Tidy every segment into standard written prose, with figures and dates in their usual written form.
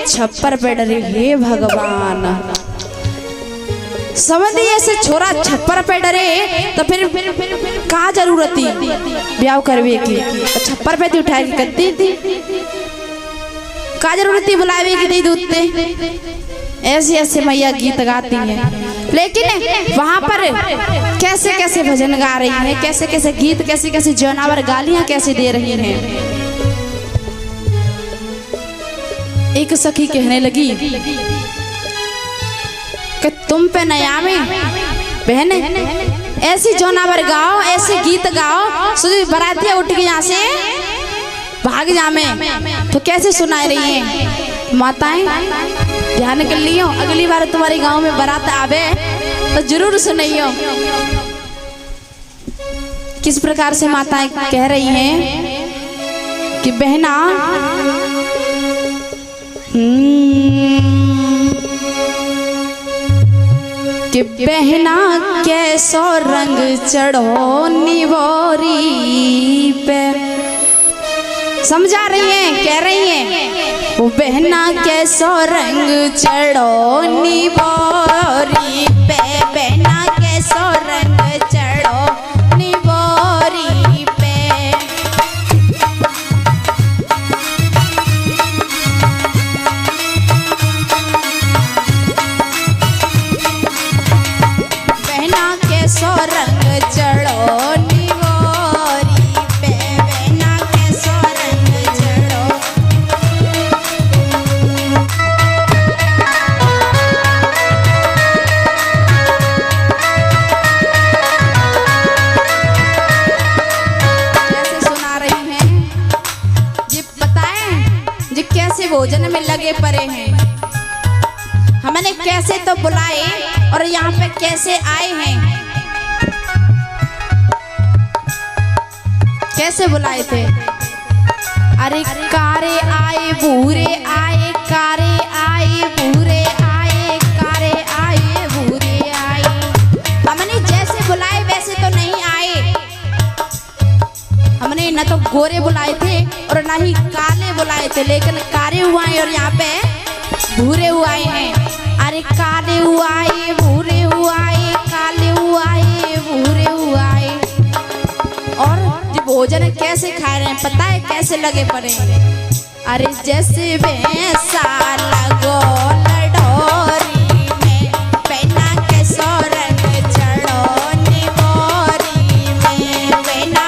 छप्पर पे डरे। हे भगवान, समझिए ऐसे छोरा छप्पर पे डरे तो फिर कहाँ जरूरत थी ब्याह करवे की? तो छप्पर पे थी उठा के करती थी, कहाँ जरूरत थी बुलावे की? नहीं दूधते। ऐसे ऐसे मैया गीत गाती हैं, लेकिन वहां पर कैसे कैसे भजन गा रही हैं, कैसे कैसे गीत, कैसे कैसे जानवर गालियां कैसे दे रही हैं। एक सखी कहने लगी कि तुम पे नया में बहन ऐसी जानवर गाओ, ऐसे गीत गाओ, सुधी बरातियां उठ के यहाँ से भाग जामे। तो कैसे सुना रही हैं माताएं? ध्यान कर लियो, अगली बार तुम्हारे गांव में बारात आवे तो जरूर सुनियो। किस प्रकार से माताएं कह रही हैं कि बहना कि बहना कैसो रंग चढ़ो निवोरी पे। समझा रही हैं, कह रही हैं वो बहना कैसो रंग चढ़ो निवोरी पे, बहना कैसो रंग चढ़ो निवोरी पे। बहना कैसो रंग चढ़ो निवोरी पे, बहना कैसो रंग चढ़ो। कैसे सुना रही हैं जी? बताएं जी कैसे भोजन में लगे पड़े हैं, हमने कैसे तो बुलाए और यहाँ पे कैसे आए हैं। कैसे बुलाए थे? अरे कारे आए बूरे आए, कारे आए बूरे आए, कारे आए बूरे आए। हमने जैसे बुलाए वैसे तो नहीं आए, हमने न तो गोरे बुलाए थे और न ही काले बुलाए थे, लेकिन कारे हुआ है और यहाँ पे भूरे हुआ हैं। अरे काले हुआ है, भूरे हुआ है, काले हुआ है, भूरे हुआ है। और जो भोजन कैसे खा रहे हैं पता है? कैसे लगे पड़े? अरे जैसे भैंसा लगो लडोरी में, बहना कैसो रंग चढ़ो निवोरी में, बहना।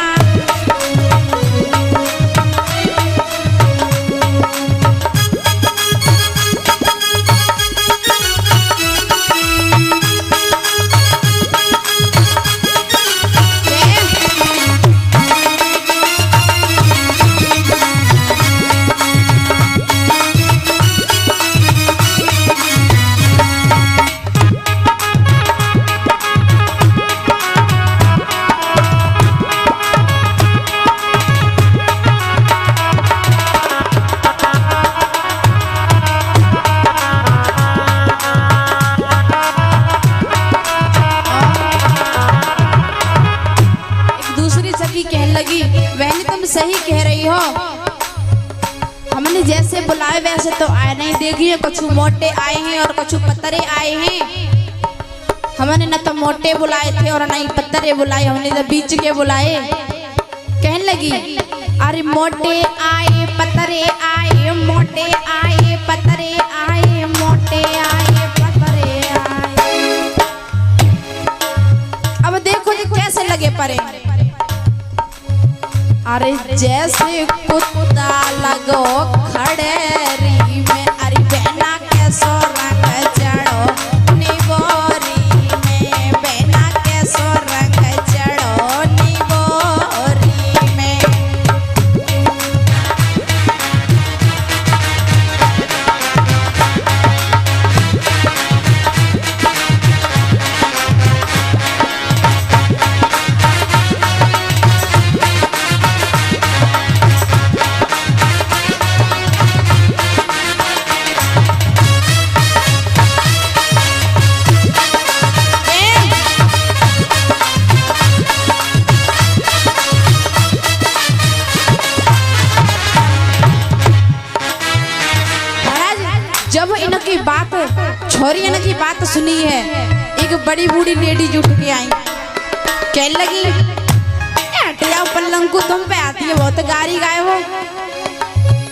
वैसे तुम सही कह रही हो, हमने जैसे बुलाए वैसे तो आए नहीं। देखिए कुछ मोटे आए हैं और कुछ पतरे आए हैं। हमने न तो मोटे बुलाए थे और न ही पतरे बुलाए, हमने तो बीच के बुलाए। कहने लगी अरे मोटे आए पतरे आए, मोटे आए पतरे आए, मोटे आए पतरे आए। अब देखो जी कैसे लगे पड़े। अरे जैसे कुत्ता लगो खड़ेरी में, अरे बहना कैसो रंग चढ़ो निवोरी में, बहना कैसो रंग चढ़ो निवोरी में। जब इनकी बात छोरी इनकी बात सुनी है, एक बड़ी बूढ़ी लेडीज उठ के आई, कहने लगी हटिया पल्लंग को तुम पे आती है बहुत गारी गाय हो,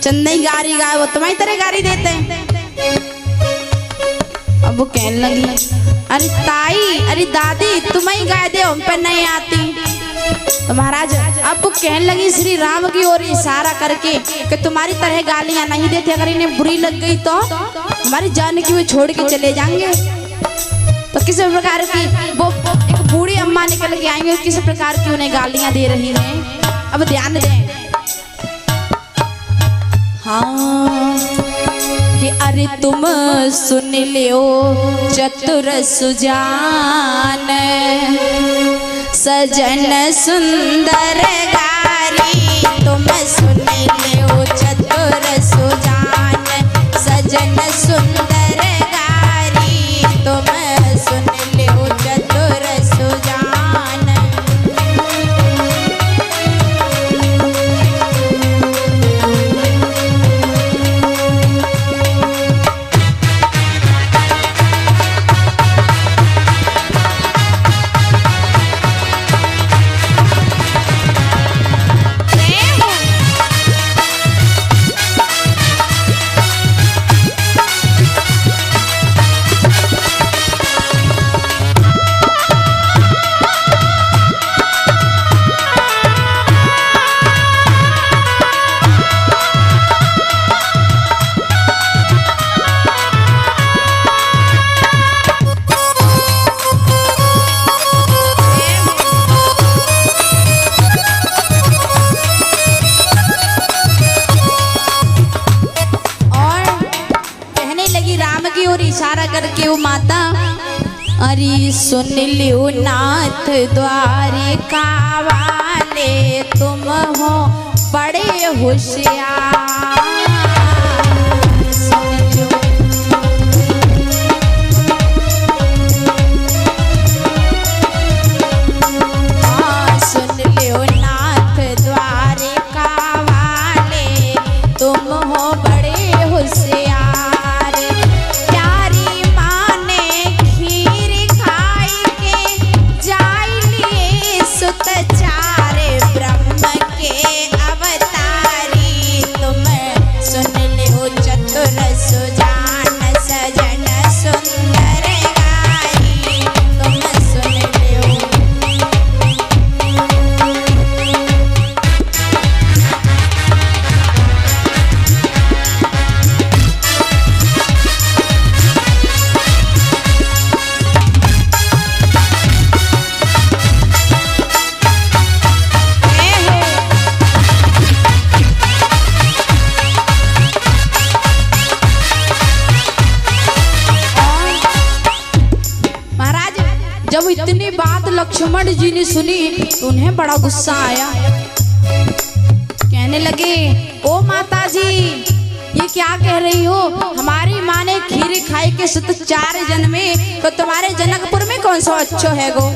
चंदई गारी गाय वो तुम्हारी तरह गारी देते हैं। अब वो कहने लगी अरे ताई अरे दादी तुम्हें गाय दे हम पे नहीं आती। तो महाराज अब वो कहने लगी श्री राम की ओर इशारा करके कि तुम्हारी तरह गालियां नहीं देते, अगर इन्हें बुरी लग गई तो हमारी जान की वो छोड़ के चले जाएंगे। तो किस प्रकार की वो एक बूढ़ी अम्मा निकल के आएंगे, किस प्रकार की उन्हें गालियां दे रही हैं। अब ध्यान दें। हाँ कि अरे तुम सुन लियो चतुर सुजान, सजन सुंदर गारी तुम सुन लियो चतुर सुजान, सजन सुंदर गारी तुम सुन लियो चतुर सुजान। इशारा करके वो माता अरे सुन लियो नाथ द्वारिका वाले तुम हो बड़े होशियार। सुन लियो नाथ द्वारिका वाले तुम हो बड़े होशियार। जब इतनी बात लक्ष्मण जी ने सुनी तो उन्हें बड़ा गुस्सा आया। कहने लगे ओ माता जी ये क्या कह रही हो, हमारी माँ ने खीर खाई के सुत 4 जन्मे, तो तुम्हारे जनकपुर में कौन सा अच्छो है गो।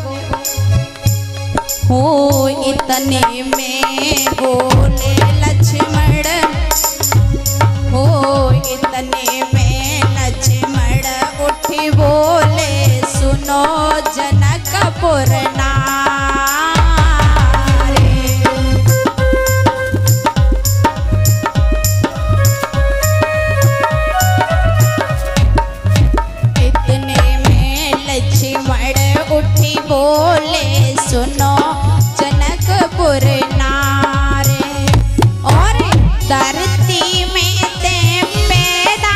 हो इतने में बोले लक्ष्मण, हो इतने में लक्ष्मण उठी बोले सुनो जनकपुर नारे। इतने में लक्ष्मण उठी बोले सुनो जनकपुर नारे। और धरती में ते पैदा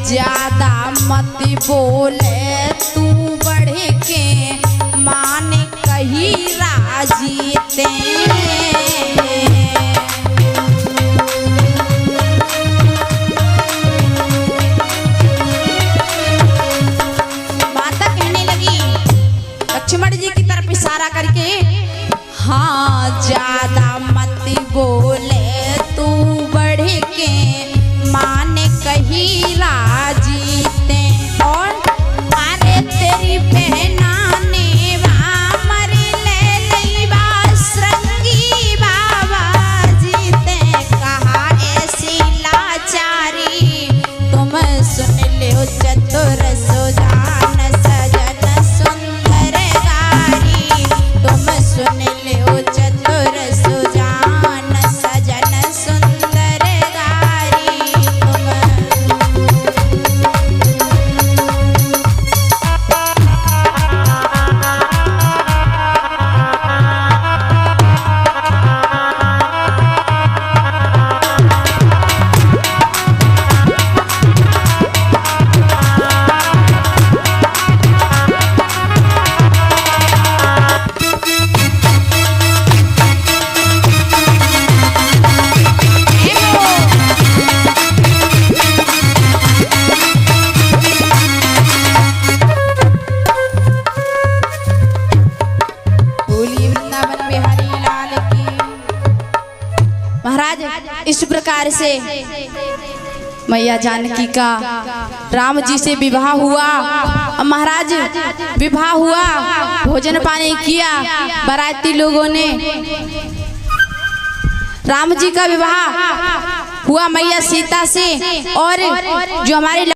ज्यादा मत बोले तू बढ़ के मान कही राजी ते। माता कहने लगी लक्ष्मण जी की तरफ इशारा करके, हाँ ज्यादा मत बोले तू बढ़ के मान कही राजी ते। और अरे तेरी बहना ने मर ले लई बासरंगी बाबा जी ते। कहा ऐसी लाचारी तुम सुन लो चतुर सुजान सजन सुंदर गारी। तुम सुन लो चतुर सुजान सजन सुंदर गारी। तुम इस प्रकार से मैया जानकी का राम जी से विवाह हुआ। महाराज विवाह हुआ, भोजन पानी किया बाराती लोगों ने। राम जी का विवाह हुआ मैया सीता से। और जो हमारे